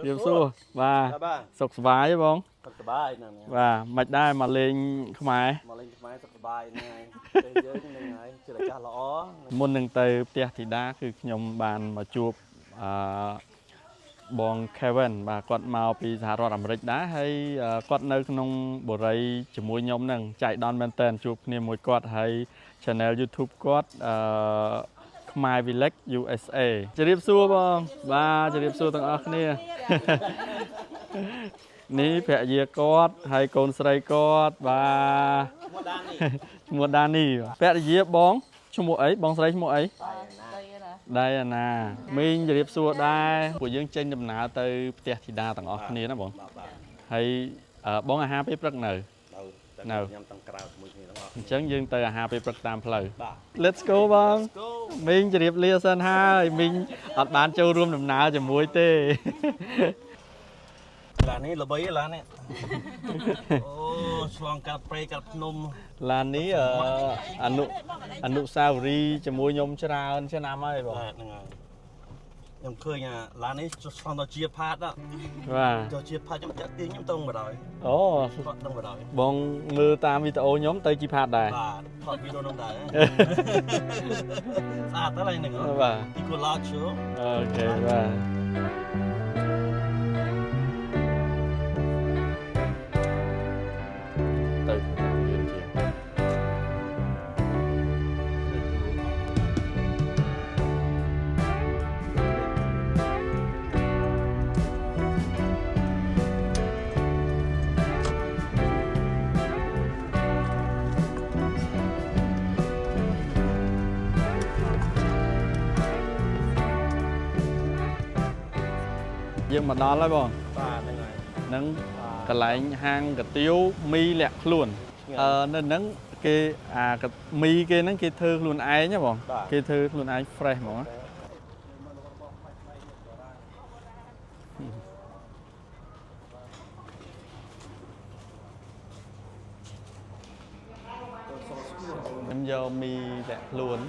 เรียบสู้ว่าสุขสบายใช่ปะสบายนั่นว่าไม่ได้มาเล่นขมายมาเล่นขมายสบายนี่ไงเยอะนี่ไงเจรจาล้อมุนหนึ่งเตยเตียธิดาคือขยมบานมาจูบบองเควินvà គាត់មកពីសហរដ្ឋអាមេរិកដែរហើយគាត់នៅក្នុងបុរីជាមួយខ្ញុំនឹងចៃដនមែនតើជួបគ្នាមួយគាត់ហើយ channel YouTube គាត់ខ្មែរ Village USA ជម្រាបសួរបងបាទជម្រាបសួរទាំងអស់គ្នានេះភរិយាគាត់ហើយកូនស្រីគាត់បាទឈ្មោះដានីភរិយាបងឈ្មោះអីបងស្រីឈ្មោះអីដៃអាណាមីងជម្រាបសួរដែរពួកយើងចេញដំណើរទៅផ្ទះធីតាទាំងអស់គ្នាណាបងហើយបងអាហារពេលព្រឹកនៅខ្ញុំទាំងក្រៅជាមួយគ្នាទាំងអស់អញ្ចឹងយើងទៅអាហារពេលព្រឹកតាមផ្លូវ Let's go បងមីងជម្រាបលាសិនហើយមីងអត់បានចូលរួមដំណើរជាមួយទេឡាននេះល្បីឡាននេះអូឆ្លងកាត់ព្រៃកាត់ភ្នំឡាននេះអនុស្សាវរីយ៍ជាមួយខ្ញុំច្រើនឆ្នាំហើយបងហ្នឹងហើយខ្ញុំឃើញឡាននេះឆ្លងទៅជាផាតបាទទៅជាផាតខ្ញុំចាក់ទាញខ្ញុំទៅបដ ாய் អូទៅបដ ாய் បងមើលតាមវីដេអូខ្ញុំទៅជាផាតដែរបាទថតវីដេអូនោះដែរស្អាតទៅឡើយហ្នឹងបាទពីកូឡាឈូអូខេបាទយើងមកដល់ហើយបងបាទហ្នឹងហើយនឹងកន្លែងហាងកាទៀវមីលាក់ខ្លួននៅហ្នឹងគេមីគេហ្នឹងគេធ្វើខ្លួនឯងហ៎បងគេធ្វើខ្លួនឯង fresh ហ្មងខ្ញុំយកមីលាក់ខ្លួន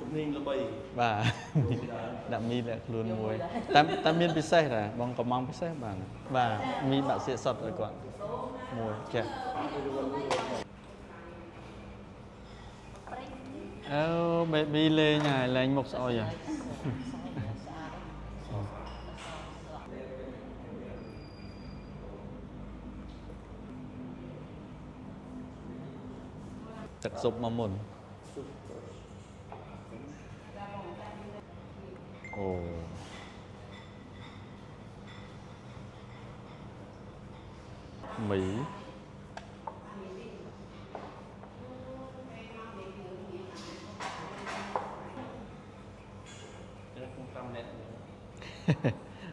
ជំនាញល្បីបាទដាក់មីលាក់ខ្លួនមួយតែមានពិសេសដែរបងកំងពិសេសបាទបាទមីដាក់សៀកសុតឲ្យគាត់មួយចាអូបេប៊ីលេងហើយលេងមុខស្អុយហើយទឹកស៊ុបមកមុនអូមី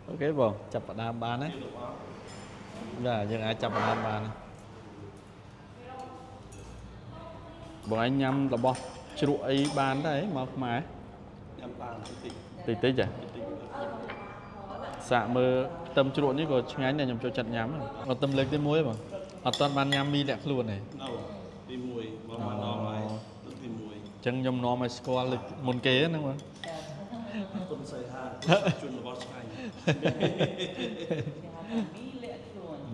អូខេបងចាប់ផ្ដើមបានណាបាទយើងអាចចាប់ផ្ដើមបានណាបងឯងញ៉ាំរបស់ជ្រក់អីបានដែរមកខ្មែរញ៉ាំបានតិចចាសាកមើលខ្ទឹមជ្រក់នេះក៏ឆ្ងាញ់ដែរខ្ញុំចូលចិត្តញ៉ាំអត់ទឹមលើកទី1បងអត់ទាន់បានញ៉ាំមីលាក់ខ្លួនទេទី1មកមកដល់ហើយទី1អញ្ចឹងខ្ញុំនាំឲ្យស្គាល់មុនគេហ្នឹងបងគុណសៃហាជួនរបស់ឆ្ងាញ់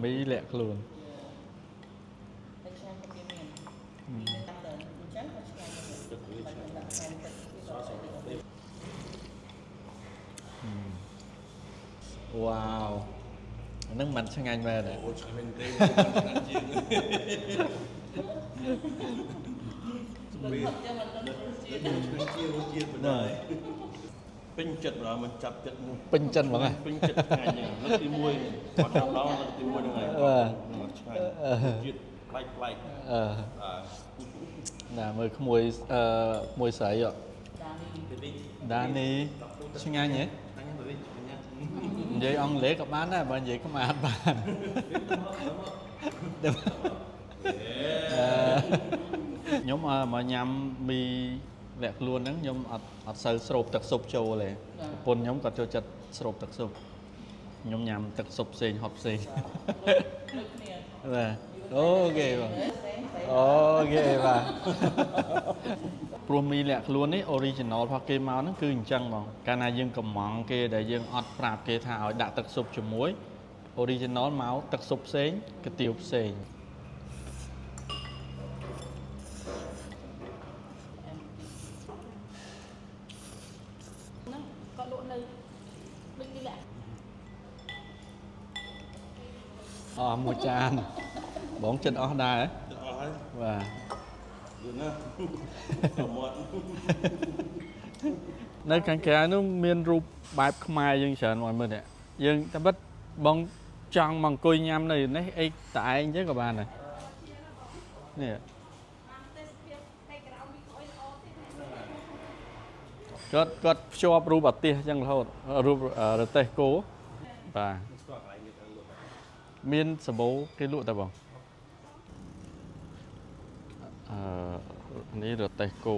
មីលាក់ខ្លួនវ៉ាវហ្នឹងមិនឆ្ងាញ់មែនទេអូឆ្ងាញ់មែនទេពេញចិត្តបងមិនចាប់ចិត្តពេញចិត្តហ្មងហ៎ពេញចិត្តឆ្ងាញ់ហ្នឹងលើកទី1គាត់ដល់លើកទី1ហ្នឹងហើយឆ្ងាញ់ជាតិប្លែកណាមើលក្មួយមួយស្រីដានីឆ្ងាញ់ហ៎និយាយអង់គ្លេសក៏បានដែរបើនិយាយខ្មែរអត់បានខ្ញុំមកញ៉ាំមីលាក់ខ្លួនហ្នឹងខ្ញុំអត់សូវស្រូបទឹកស៊ុបចូលទេប្រពន្ធខ្ញុំគាត់ចូលចិត្តស្រូបទឹកស៊ុបខ្ញុំញ៉ាំទឹកស៊ុបផ្សេងហត់ផ្សេងបាទ អូខេបងអូខេបាទព្រោះមីលាក់ខ្លួននេះ original របស់គេមកហ្នឹងគឺអញ្ចឹងបងកាលណាយើងកំងគេដែលយើងអត់ប្រាប់គេថាឲ្យដាក់ទឹកស៊ុបជាមួយ original មកទឹកស៊ុបផ្សេងកាទៀវផ្សេងក៏លក់នៅដូចនេះแหละអស់មួយចានបងចិត្តអស់ដែរ អស់ហើយ បាទ យូរណាស់មាត់ នៅខាងក្រៅនោះមានរូបបែបខ្មែរយើងច្រើនមកមើលនេះយើងតែបិទបងចង់មកអង្គុយញ៉ាំនៅនេះអីតែឯងចឹងក៏បានដែរនេះគាត់ភ្ជាប់រូបអាទិសចឹងរហូតរូបរទេះគោបាទមានសម្បូរគេលក់តែបងនេះរទេះគោ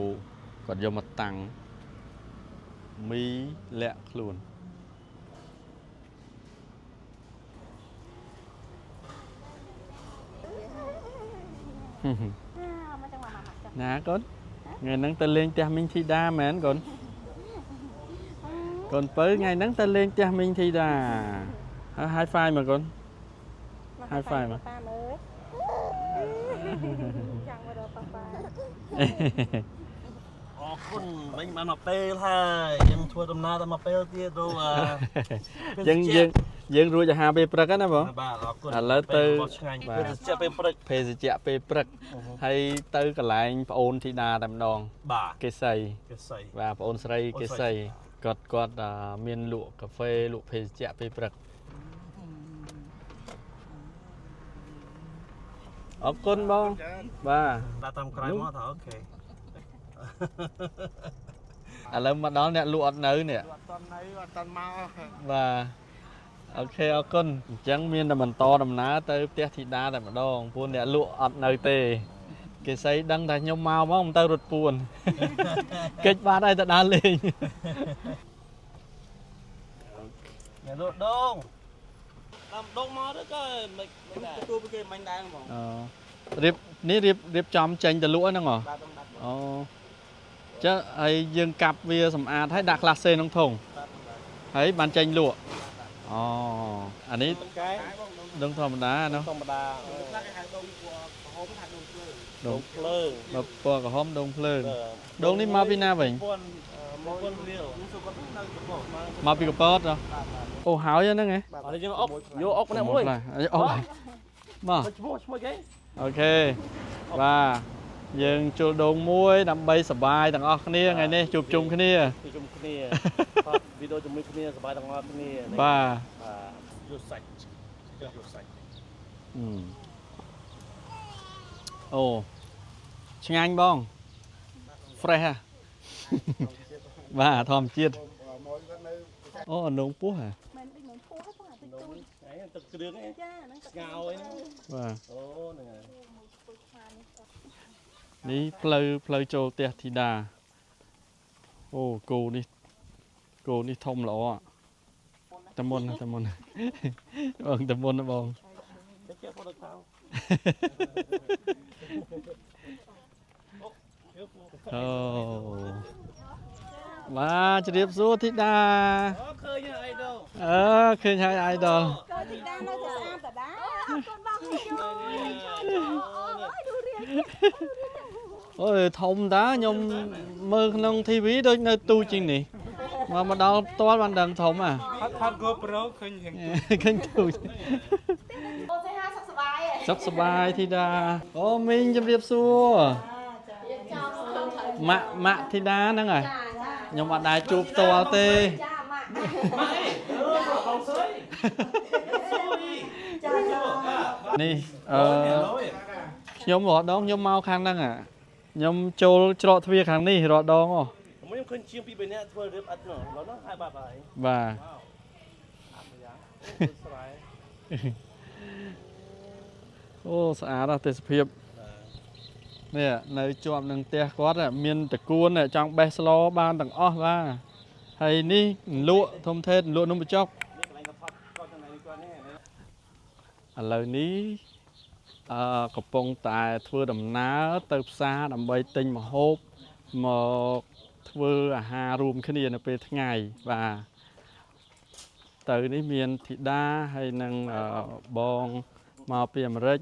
គាត់យកមកតាំងមីលាក់ខ្លួនណាកូនថ្ងៃហ្នឹងទៅលេងផ្ទះមីងធីតាមែនកូនកូនពៅថ្ងៃហ្នឹងទៅលេងផ្ទះមីងធីតាហើយ high five មកកូន high five មកប៉ាមើលចង់មកដល់ប៉ាប៉ា អរគុណមិញបានមកពេលហើយយើងធ្វើដំណើរទៅមកពេលទៀតទៅយើងរួចអាហារពេលព្រឹកណាបង បាទអរគុណ ឥឡូវទៅ ឆ្ងាញ់ភេសជ្ជៈពេលព្រឹក ភេសជ្ជៈពេលព្រឹកហើយទៅកន្លែងប្អូនធីតាតែម្ដង បាទ គេសី គេសី បាទប្អូនស្រីគេសីគាត់មានលក់កាហ្វេលក់ភេសជ្ជៈពេលព្រឹកអរគុណបងបាទ ដាក់តាមក្រោយមកថាអូខេ ឥឡូវមកដល់អ្នកលក់អត់នៅនេះ អត់តន់នៅអត់តន់មក បាទអូខេអរគុណអញ្ចឹងមានតែបន្តដំណើរទៅផ្ទះធីតាតែម្ដងព្រោះអ្នកលក់អត់នៅទេគេស្អីដឹងថាខ្ញុំមកហ្មងមិនទៅរត់ពួនកិច្ចបាត់ហើយទៅដើរលេង អ្នកលក់ដងតាមដងមកទៅក៏មិនដែរទទួលពីគេមិនដែរហ្មង រៀបនេះរៀបចំចេញទៅលក់ហ្នឹងហ៎ បាទតាមដាក់ អូចុះហើយយើងកាប់វាសម្អាតហើយដាក់ក្លាសេក្នុងធុងហើយបានចេញលក់អូអានេះ កែ ដងធម្មតាណោះ ធម្មតាខ្លះគេហៅដងក្រហមថាដងភ្លើងដងភ្លើង មកពណ៌ក្រហមដងភ្លើងដងនេះមកពីណាវិញ មកពន្ធវាលខ្ញុំសុខគាត់នៅកំពត មកពីកពតអូហើយហ្នឹងហ៎ អត់យើងអុកយកអុកម្នាក់មួយ អុកមក ឈ្មោះគេ អូខេបាទយើងជួលដងមួយដើម្បីសប្បាយទាំងអស់គ្នាថ្ងៃនេះជួបជុំគ្នា ជុំគ្នាថតវីដេអូជាមួយគ្នាសប្បាយទាំងអស់គ្នា បាទ យកសាច់យកសាច់ អូឆ្ងាញ់បង fresh ហ่ะ បាទធម្មជាតិអូអនុងពោះហ่ะ មិនដូចមិនពោះទេបងអាតិចតួច ហ្នឹងទឹកគ្រឿងហ្នឹង ចាហ្នឹង ស្ងោរហ្នឹង បាទ អូហ្នឹងហើយ នេះផ្លូវចូលផ្ទះធីតាអូគោនេះធំល្អតែមុនបងតែមុនណាបង ទៅជាផុតទៅអូបាទជម្រាបសួរធីតា អូឃើញហើយអីដល់ ឃើញហើយអាយដល់ ក៏ទីតានៅតែស្អាតដដែលអរគុណបងខ្ញុំ អូយធំតាខ្ញុំមើលក្នុង TV ដូចនៅទូជាងនេះមកដល់ផ្ទាល់បានដឹងធំហ่ะ ថត GoPro ឃើញរៀង ឃើញទូ អូសេហាសុខសប្បាយ សុខសប្បាយធីតាអូមីងជម្រាបសួរ យើងចង់ឃើញហើយ ម៉ាក់ធីតាហ្នឹងហ่ะ ចា ខ្ញុំអត់ដែរជួបផ្ទាល់ទេ ចាម៉ាក់ម៉ាក់បងស្រី ចាចា នេះខ្ញុំរត់ដងខ្ញុំមកខាងហ្នឹងខ្ញុំចូលច្រកទ្វារខាងនេះរត់ដងអូ ខ្ញុំឃើញជាងពី3នាក់ធ្វើរៀបអត់នោះឡើយហើយបាទហើយ បាទ អត់យ៉ាងស្រ័យ អូស្អាតណាស់ទេសភាពនេះនៅជាប់នឹងផ្ទះគាត់មានតកួនចង់បេះស្លបានទាំងអស់បាទហើយនេះលក់ធំធេតលក់នំបញ្ចុក នេះកន្លែងគាត់ថតគាត់កន្លែងគាត់នេះ ឥឡូវនេះ កំពុងតែធ្វើដំណើរទៅផ្សារដើម្បីទិញម្ហូបមកធ្វើអាហាររួមគ្នានៅពេលថ្ងៃបាទទៅនេះមានធីតាហើយនឹងបងមកពីអាមេរិក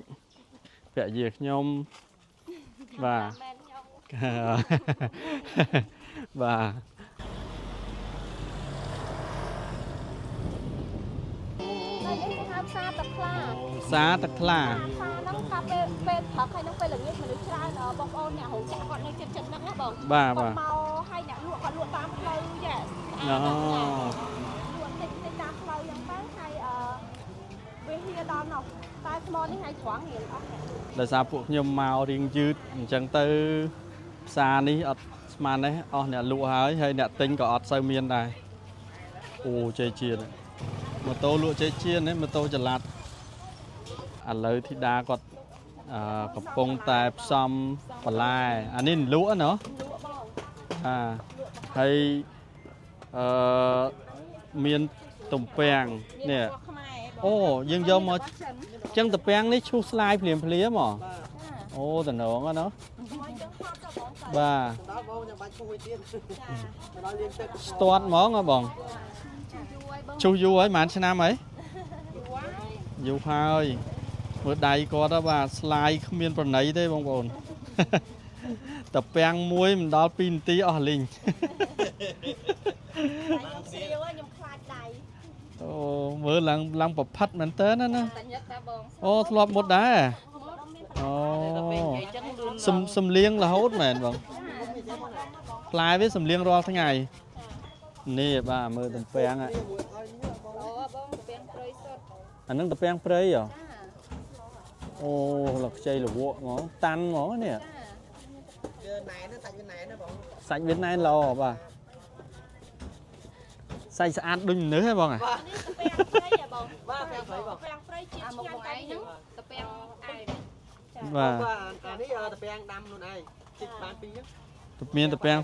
ភរិយាខ្ញុំបាទបាទ សាទឹកខ្លា សាទឹកខ្លា ហ្នឹងថាពេលព្រឹកហើយនឹងពេលល្ងាចមនុស្សច្រើនបងប្អូនអ្នករោងចក្រគាត់នៅចិត្តហ្នឹងណាបង បាទ គាត់ បាទ មកហើយអ្នកលក់គាត់លក់តាមផ្លូវចាលក់តិចតាមផ្លូវហ្នឹងទៅហើយវាហៀដល់នោះតែថ្មនេះហើយត្រង់រៀងអស់ ដោយសារពួកខ្ញុំមករៀងយឺតអញ្ចឹងទៅផ្សារនេះអត់ស្មានទេអស់អ្នកលក់ហើយអ្នកទិញក៏អត់សូវមានដែរអូជ័យជាតិម៉ូតូលក់ជ័យជាតិនេះម៉ូតូចល័តឥឡូវធីតាគាត់កំពុងតែផ្សំបន្លែអានេះលក់ណាហើយមានទំពាំងនេះអូយើងយកមកអញ្ចឹងទំពាំងនេះឈូសស្លាយភ្លាមហ៎អូតំណងណាបាទដល់បងចាំបាច់ឈូសទៀតដល់លាងទឹកស្ទាត់ហ្មងហ៎បងឈូសយូរហើយប៉ុន្មានឆ្នាំហើយយូរហើយមើលដៃគាត់ទៅបាទស្លាយគ្មានប្រណីទេបងប្អូនតែពាំងមួយមិនដល់2នាទីអស់លីងខ្ញុំខ្លាចដៃអូមើលឡើងប្រផាត់មែនតើណាអូធ្លាប់មុតដែរអូសំលៀងរហូតមែនបងផ្លែវាសំលៀងរាល់ថ្ងៃនេះបាទមើលទំពាំងអានឹងទំពាំងព្រៃហ៎អូលខ្ចីលវក់ហ្មងតាន់ហ្មងនេះសាច់វៀតណែនល្អបាទសាច់ស្អាតដូចមនុស្សហ៎បងនេះទំពាំងព្រៃហ៎បងបាទទំពាំងព្រៃបងទំពាំងព្រៃជាឆ្ងាញ់តែហ្នឹងទំពាំងអែមបាទអានេះទំពាំងដាំខ្លួនឯងជីកបានពីរហ្នឹងមានទំពាំង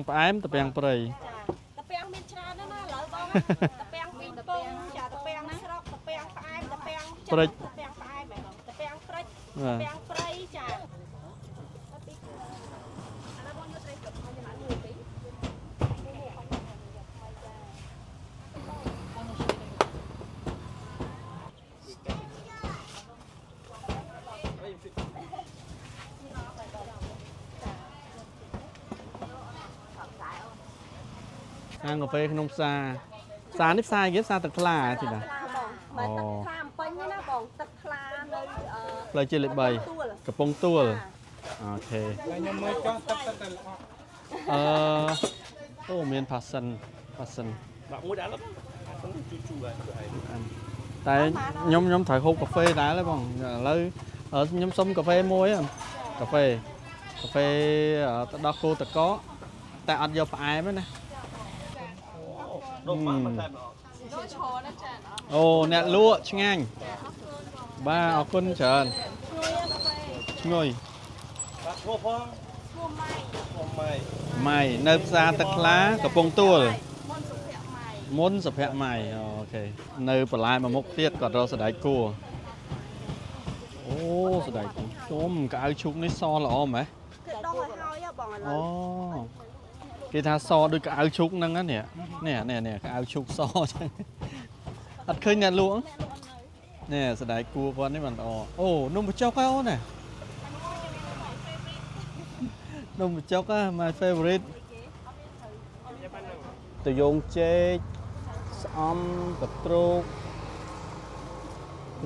ផ្អែមទំពាំងព្រៃទំពាំងមានច្រើនណាស់ណាឥឡូវបងទំពាំងពីពងចាទំពាំងស្រុកទំពាំងផ្អែមទំពាំងព្រៃទំពាំងផ្អែមហ្មងទំពាំងព្រៃទំពាំងព្រៃចាឥឡូវបងយកត្រីទឹកមកចំណាយមួយទីហាងកាហ្វេក្នុងផ្សារនេះផ្សារគេផ្សារទឹកខ្លាទីណាអូទឹកខ្លាអំពេញណាបងទឹកខ្លានៅផ្លូវជាតិលេខ3កំពង់ទួលអូខេខ្ញុំមើលចង់ទឹកតែល្អអូមានផាសិនបាក់មួយដែរលោកជូជូហើយតែខ្ញុំត្រូវហូបកាហ្វេដែរទេបងឥឡូវខ្ញុំសុំកាហ្វេមួយកាហ្វេទៅដោះគោតកតែអត់យកផ្អែមទេណាអូអ្នកលក់ឆ្ងាញ់បាទអរគុណច្រើនឈ្ងុយបាទឈ្មោះផងឈ្មោះម៉ៃនៅផ្សារទឹកខ្លាកំពង់ទួលមុនសុភ័ក្រម៉ៃអូខេនៅបន្លែមួយមុខទៀតគាត់រកសណ្តែកគួរអូសណ្តែកគួរខ្ញុំកៅឈុកនេះសល្អមែនគឺដុំឲ្យហើយបងឥឡូវអូគេថាសដូចកៅឈុកហ្នឹងនេះកៅឈុកសចឹងអត់ឃើញអ្នកលក់នេះសណ្តែកគួរគាត់នេះមិនល្អអូនំបញ្ចុកហ៎អូនណានំបញ្ចុកហ៎ my favorite ទៅយងចេកស្អំកត្រួក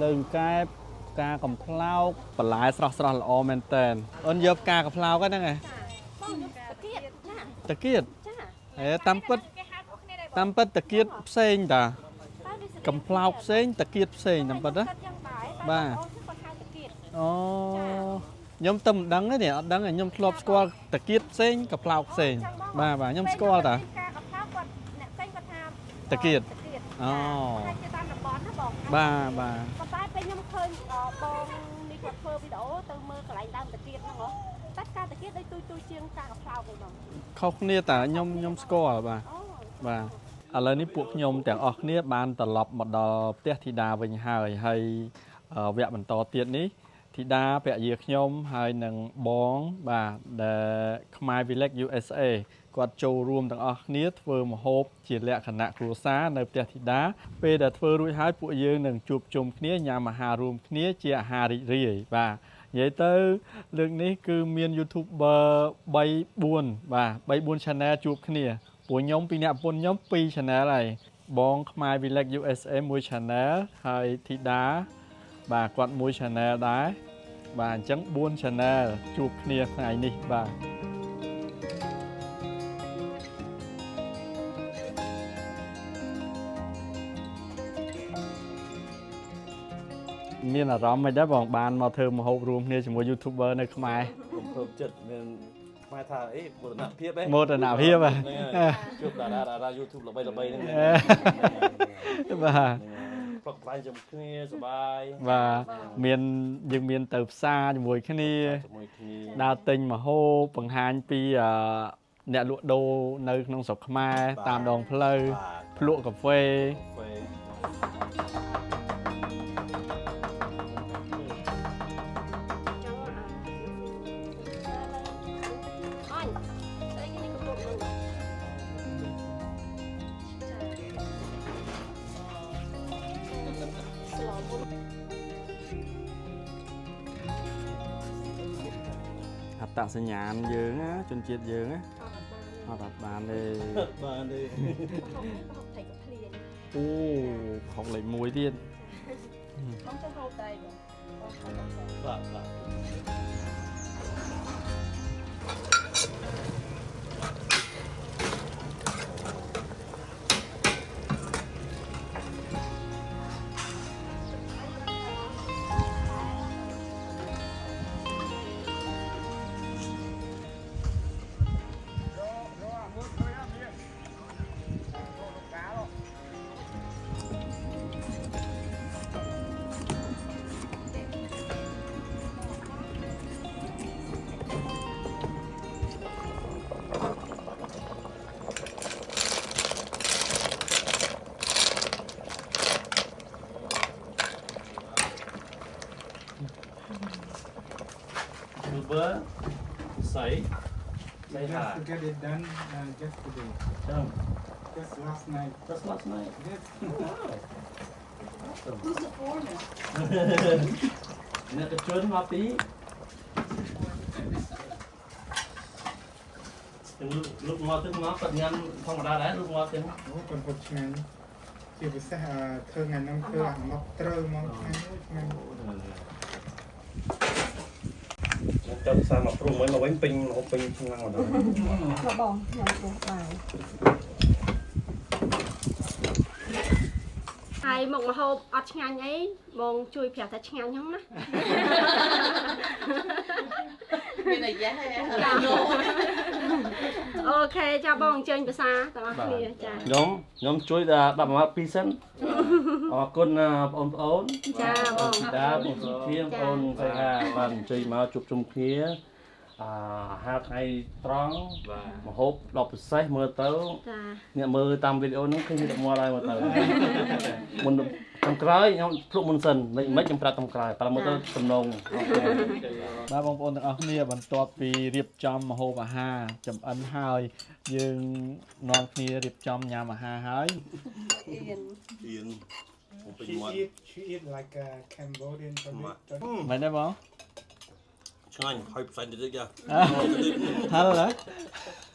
លើងកែបផ្កាកំប្លោកបន្លែស្រស់ល្អមែនតើអូនយកផ្កាកំប្លោកហ្នឹងហ៎តាគៀតតាមពិតតាគៀតផ្សេងតាកំប្លោកផ្សេងតាគៀតផ្សេងតាមពិតណាបាទអូខ្ញុំទៅមិនដឹងទេនេះអត់ដឹងទេខ្ញុំធ្លាប់ស្គាល់តាគៀតផ្សេងកំប្លោកផ្សេងបាទខ្ញុំស្គាល់តាតាគៀតអូតាមតំបន់ណាបងបាទតែពេលខ្ញុំឃើញបងនេះគាត់ធ្វើវីដេអូទៅមើលកន្លែងដើមតាគៀតហ្នឹងហ៎តែការតាគៀតដូចទូជាងការកំប្លោកឯងបងខុសគ្នាតាខ្ញុំស្គាល់បាទឥឡូវនេះពួកខ្ញុំទាំងអស់គ្នាបានត្រឡប់មកដល់ផ្ទះធីតាវិញហើយវគ្គបន្តទៀតនេះ ធីតាភរិយាខ្ញុំហើយនឹងបងបាទដែលខ្មែរ Village USA គាត់ចូលរួមទាំងអស់គ្នាធ្វើម្ហូបជាលក្ខណៈគ្រួសារនៅផ្ទះធីតាពេលដែលធ្វើរួចហើយពួកយើងនឹងជួបជុំគ្នាញ៉ាំអាហាររួមគ្នាជាអាហាររីករាយបាទនិយាយទៅលើកនេះគឺមាន YouTuber 3 4បាទ3 4 Channel ជួបគ្នាពួកខ្ញុំពីអ្នកប្រពន្ធខ្ញុំ2 Channel ហើយបងខ្មែរ Village USA មួយ Channel ហើយធីតាបាទគាត់មួយ Channel ដែរបាទអញ្ចឹង4 Channel ជួបគ្នាថ្ងៃនេះបាទមានអារម្មណ៍មិនដែរបងបានមកធ្វើម្ហូបរួមគ្នាជាមួយ YouTuber នៅខ្មែរ ผมเพิ่มចិត្តមានខ្មែរថាអីមោទនភាពហ៎ មោទនភាពហ៎ ជួបតារា YouTube ល្បីហ្នឹង បាទ ប្រកបឡើងជាមួយគ្នាសប្បាយ បាទមានយើងមានទៅផ្សារជាមួយគ្នាដើរទិញម្ហូបបង្ហាញពីអ្នកលក់ដូរនៅក្នុងស្រុកខ្មែរតាមដងផ្លូវភ្លក់កាហ្វេ អត្តសញ្ញាណយើងណាជនជាតិយើងណាអត់បានទេ បានទេ អូហុកលេខ1ទៀត បងចង់ហូបដែរបង បាទ Silver say Just to get it done just today. done Just last night. just last night Yes. Who's the foreman? អ្នកទៅជន់មកពីលោកមកទៅមកគាត់ញ៉ាំធម្មតាដែរលោកមកទៅ អូcòn một ngàyជាពិសេសធ្វើថ្ងៃហ្នឹងធ្វើអាមកត្រូវមកថ្ងៃនេះថ្ងៃ ចាំសាមកព្រោះមកវិញពេញហូបពេញឆ្នាំមកដល់ បងញ៉ាំពោះបាយ ហើយមកម្ហូបអត់ឆ្ងាញ់អីបងជួយប្រាប់ថាឆ្ងាញ់ហ្នឹងណា មានអាយ៉ាហ៎ អូខេចាបងអញ្ជើញភាសាទាំងអស់គ្នាចា ខ្ញុំជួយ10ម៉ាត់2សិនអរគុណបងប្អូន ចាបង តាបងសុធាបងប្អូនស្រីហាបានអញ្ជើញមកជួបជុំគ្នាអាហារថ្ងៃត្រង់មហូបដល់ពិសេសមើលទៅ ចា អ្នកមើលតាមវីដេអូហ្នឹងឃើញតែមកហើយមកទៅមុនខាងក្រោយខ្ញុំភ្លុកមុនសិនមិនខ្ញុំប្រាប់ខាងក្រោយប៉ាមើលទៅសំណង បាទបងប្អូនទាំងអស់គ្នាបន្ទាប់ពីរៀបចំម្ហូបអាហារចំអិនហើយយើងនាំគ្នារៀបចំញ៉ាំអាហារហើយ She eat like a Cambodian tomato. មិនទេបង ឆ្ងាញ់ហើយផ្សេងទៅទៀតចា ហៅឡើយ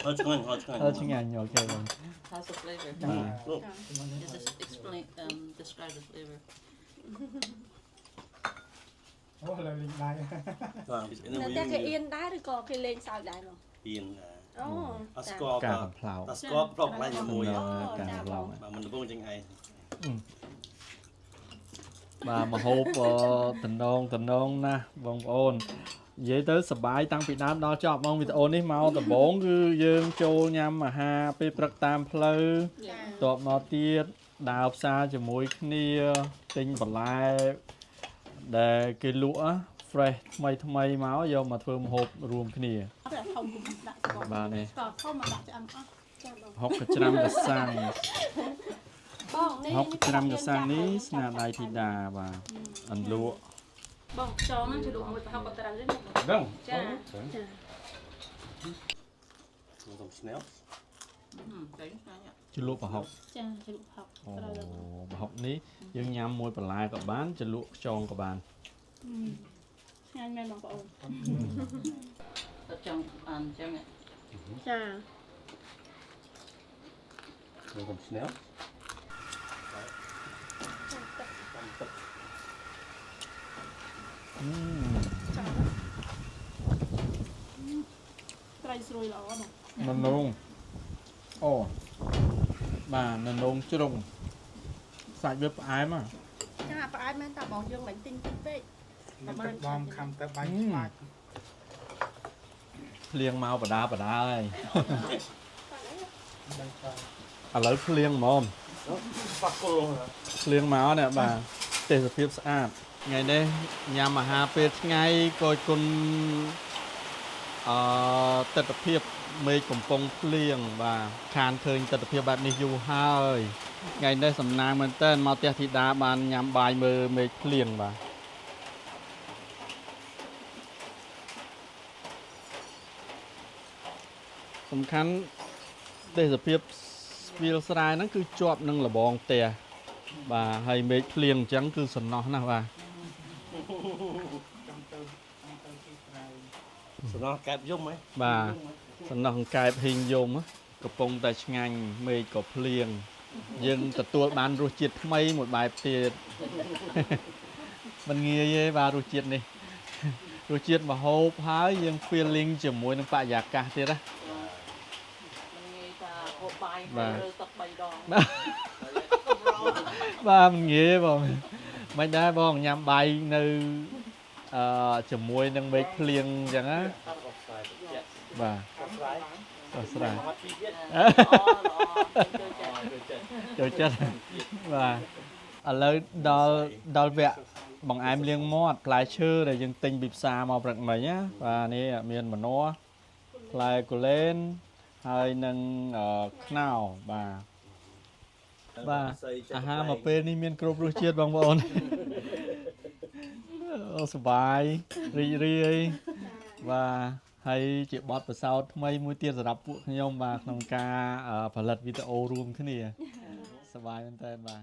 ហើយឆ្ងាញ់ហើយឆ្ងាញ់ ឆ្ងាញ់អូខេបង How's the flavor? បាទ Just explain, describe the flavor. Oh, là linh này. នៅតែគេអៀនដែរឬក៏គេលេងសើចដែរបង អៀន អូ អស្គាល់ ការកំផ្លោ អស្គាល់ប្រុកឡើងជាមួយ ការកំផ្លោ បាទមិនដំបងចឹងឯង បាទម្ហូបតំណងណាស់បងប្អូននិយាយទៅសប្បាយតាំងពីដើមដល់ចប់បងវីដេអូនេះមកដំបូងគឺយើងចូលញ៉ាំអាហារពេលព្រឹកតាមផ្លូវតបមកទៀតដើរផ្សារជាមួយគ្នាទិញបន្លែដែលគេលក់ fresh ថ្មីមកយកមកធ្វើម្ហូបរួមគ្នា ដាក់ធំដាក់ស្ករ បាទនេះ ស្ករធំមកដាក់ឆ្អឹងអស់ចាបង ហុកកច្រាំកសាំង បងនេះ ហុកកច្រាំកសាំងនេះស្នាដៃធីតាបាទអន្លក់ Bông cho nó cho đủ một học có tao đấy. Vâng. Chà. Chà. Dùng snap. Đấy sao nhỉ? ជ្រលក់ប្រហុក Chà, cho đủ học. អូប្រហុកនេះយើងញ៉ាំមួយបន្លែក៏បានជ្រលក់ខ្យងក៏បាន Nhanh men bằng ổn. Ở trong ăn xem nhỉ. Chà. Dùng snap. Trai rồi là nó. ននងអូបាទននងជ្រុងសាច់វាផ្អែម Chà, phải ai men ta bỏ dương bánh tinh tinh tệ. មិនទឹកបំខំទៅបាញ់ខ្លាច ភ្លៀងមកបដាបដាហើយ ដឹងថា ឥឡូវភ្លៀងហ្មង Phát cô luôn hả? ភ្លៀងមកនេះបាទទេសភាពស្អាតថ្ងៃនេះញ៉ាំអាហារពេលថ្ងៃក៏គុណទស្សនភាពមេឃកំពុងភ្លៀងបាទខានឃើញទស្សនភាពបែបនេះយូរហើយថ្ងៃនេះសំណាងមែនតើមកផ្ទះធីតាបានញ៉ាំបាយមើលមេឃភ្លៀងបាទសំខាន់ទេសភាពវាលស្រែហ្នឹងគឺជាប់នឹងលបងផ្ទះបាទហើយមេឃភ្លៀងអញ្ចឹងគឺសំណោះណាស់បាទ ចាំទៅទីក្រៅ Sau đó kẹp dung ấy. បាទសំណោះអង្កែបហ៊ីងយំកំពុងតែឆ្ងាញ់មេឃក៏ភ្លៀងយើងទទួលបានរសជាតិថ្មីមួយបែបទៀតមិនងាយទេបាទរសជាតិនេះរសជាតិម្ហូបហើយយើង feeling ជាមួយនឹងបរិយាកាសទៀតណា Mình nghe ta hộp bài Vâng. rồi tập bài đòn. បាទមិនងាយបងមិនដែរបងញ៉ាំបាយនៅជាមួយនឹងមេឃភ្លៀងអញ្ចឹងណាបាទអត់ស្រ័យ ចូលចិត្តបាទឥឡូវដល់វគ្គបង្អែមលាងមាត់ផ្លែឈើដែលយើងទិញពីផ្សារមកព្រឹកមិញណាបាទនេះមានម្នាស់ផ្លែគូលែនហើយនឹងខ្នុរបាទអាហារមកពេលនេះមានគ្រប់រសជាតិបងប្អូនអូសប្បាយរីករាយបាទហើយជាបទពិសោធន៍ថ្មីមួយទៀតសម្រាប់ពួកខ្ញុំបាទក្នុងការផលិតវីដេអូរួមគ្នាសប្បាយមែនតើបាទ